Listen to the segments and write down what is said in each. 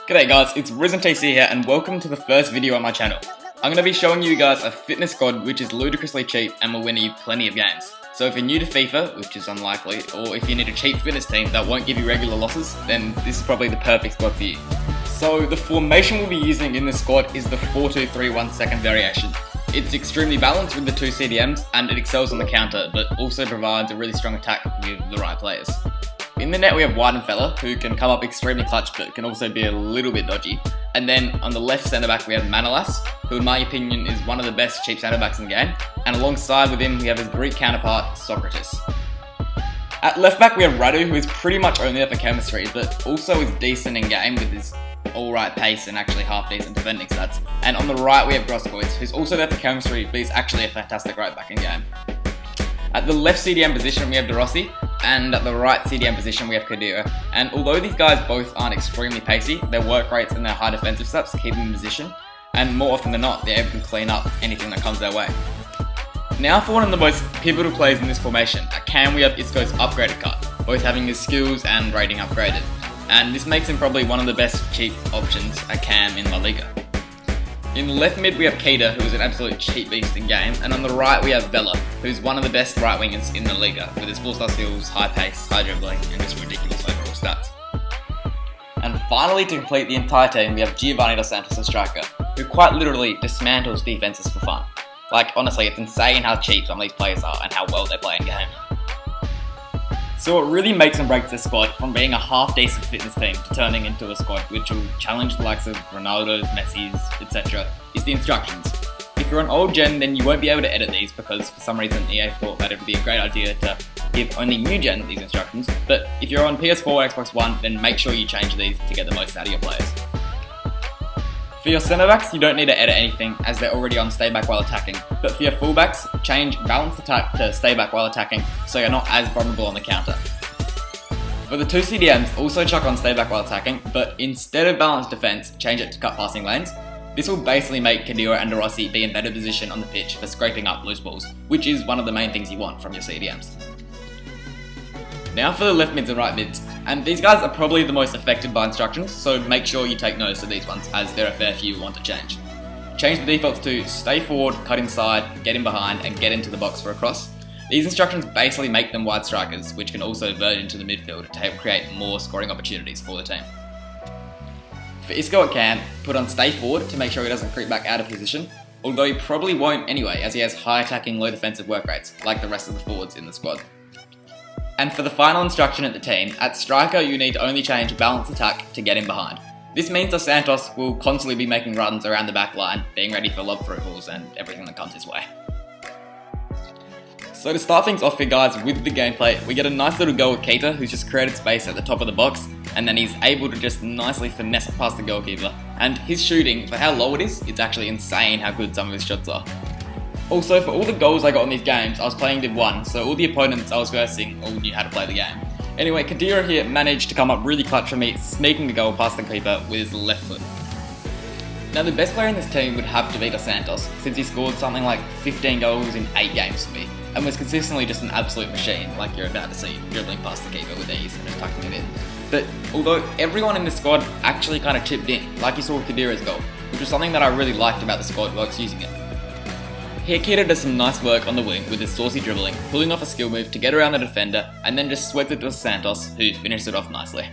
G'day guys, it's RisenTC here and welcome to the first video on my channel. I'm going to be showing you guys a fitness squad which is ludicrously cheap and will win you plenty of games. So if you're new to FIFA, which is unlikely, or if you need a cheap fitness team that won't give you regular losses, then this is probably the perfect squad for you. So the formation we'll be using in this squad is the 4-2-3-1 second variation. It's extremely balanced with the two CDMs and it excels on the counter, but also provides a really strong attack with the right players. In the net we have Weidenfeller, who can come up extremely clutch but can also be a little bit dodgy. And then on the left centre back we have Manolas, who in my opinion is one of the best cheap centre backs in the game. And alongside with him we have his Greek counterpart, Socrates. At left back we have Radu, who is pretty much only there for chemistry, but also is decent in game with his alright pace and actually half decent defending stats. And on the right we have Groskovic, who's also there for chemistry, but he's actually a fantastic right back in game. At the left CDM position we have De Rossi, and at the right CDM position we have Kadira. And although these guys both aren't extremely pacey, their work rates and their high defensive stats keep them in position, and more often than not they're able to clean up anything that comes their way. Now for one of the most pivotal players in this formation, at cam we have Isco's upgraded card, both having his skills and rating upgraded. And this makes him probably one of the best cheap options at cam in La Liga. In the left mid we have Keita, who is an absolute cheap beast in game, and on the right we have Vela, who's one of the best right wingers in the Liga, with his 4-star skills, high pace, high dribbling, and just ridiculous overall stats. And finally, to complete the entire team, we have Giovanni Dos Santos, a striker, who quite literally dismantles defenses for fun. Like, honestly, it's insane how cheap some of these players are and how well they play in game. So what really makes and breaks this squad from being a half-decent fitness team to turning into a squad which will challenge the likes of Ronaldo's, Messi's, etc. is the instructions. If you're on old gen, then you won't be able to edit these because for some reason EA thought that it would be a great idea to give only new gen these instructions, but if you're on PS4 or Xbox One, then make sure you change these to get the most out of your players. For your centre backs, you don't need to edit anything as they're already on stay back while attacking, but for your full backs, change balance attack to stay back while attacking so you're not as vulnerable on the counter. For the two CDMs, also chuck on stay back while attacking, but instead of balanced defence, change it to cut passing lanes. This will basically make Kadira and De Rossi be in better position on the pitch for scraping up loose balls, which is one of the main things you want from your CDMs. Now for the left mids and right mids, and these guys are probably the most affected by instructions, so make sure you take notice of these ones as there are a fair few you want to change. Change the defaults to stay forward, cut inside, get in behind, and get into the box for a cross. These instructions basically make them wide strikers, which can also verge into the midfield to help create more scoring opportunities for the team. For Isco at cam, put on stay forward to make sure he doesn't creep back out of position, although he probably won't anyway as he has high attacking, low defensive work rates, like the rest of the forwards in the squad. And for the final instruction at the team, at striker you need to only change balance attack to get in behind. This means Dos Santos will constantly be making runs around the back line, being ready for lob through balls and everything that comes his way. So to start things off here guys with the gameplay, we get a nice little goal with Keita, who's just created space at the top of the box, and then he's able to just nicely finesse it past the goalkeeper. And his shooting, for how low it is, it's actually insane how good some of his shots are. Also, for all the goals I got in these games, I was playing Div 1, so all the opponents I was versing all knew how to play the game. Anyway, Kadira here managed to come up really clutch for me, sneaking the goal past the keeper with his left foot. Now the best player in this team would have to be Dos Santos, since he scored something like 15 goals in 8 games for me, and was consistently just an absolute machine, like you're about to see, dribbling past the keeper with ease and just tucking it in. But although everyone in this squad actually kind of chipped in, like you saw with Kadira's goal, which was something that I really liked about the squad whilst using it. Here Keita does some nice work on the wing with his saucy dribbling, pulling off a skill move to get around the defender and then just sweats it to Dos Santos, who finished it off nicely.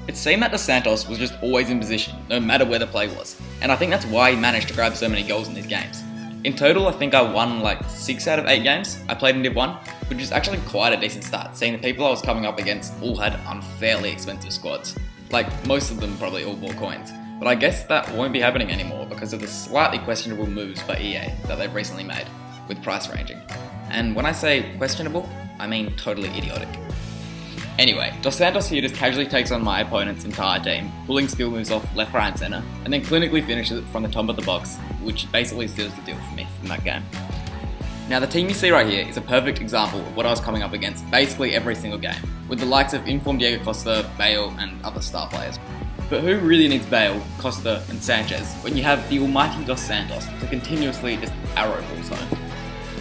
It seemed that Dos Santos was just always in position, no matter where the play was, and I think that's why he managed to grab so many goals in these games. In total I think I won like 6 out of 8 games I played in Div 1, which is actually quite a decent start, seeing the people I was coming up against all had unfairly expensive squads. Like most of them probably all bought coins. But I guess that won't be happening anymore because of the slightly questionable moves by EA that they've recently made with price ranging. And when I say questionable, I mean totally idiotic. Anyway, Dos Santos here just casually takes on my opponent's entire team, pulling skill moves off left, right and centre, and then clinically finishes it from the top of the box, which basically seals the deal for me from that game. Now the team you see right here is a perfect example of what I was coming up against basically every single game, with the likes of informed Diego Costa, Bale and other star players. But who really needs Bale, Costa and Sanchez when you have the almighty Dos Santos to continuously just arrow balls home?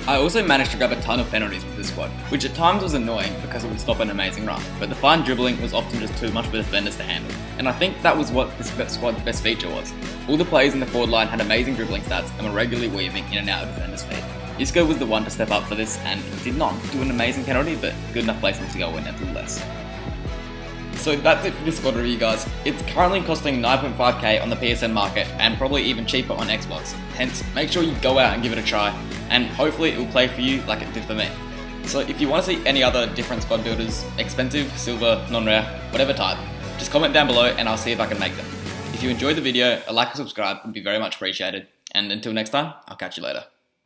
I also managed to grab a ton of penalties with this squad, which at times was annoying because it would stop an amazing run, but the fine dribbling was often just too much for defenders to handle. And I think that was what this squad's best feature was. All the players in the forward line had amazing dribbling stats and were regularly weaving in and out of defenders' feet. Isco was the one to step up for this, and he did not do an amazing penalty, but good enough placement to go in nevertheless. So that's it for this squad review, guys. It's currently costing 9.5k on the PSN market and probably even cheaper on Xbox. Hence, make sure you go out and give it a try, and hopefully it will play for you like it did for me. So if you want to see any other different squad builders, expensive, silver, non-rare, whatever type, just comment down below and I'll see if I can make them. If you enjoyed the video, a like and subscribe would be very much appreciated. And until next time, I'll catch you later.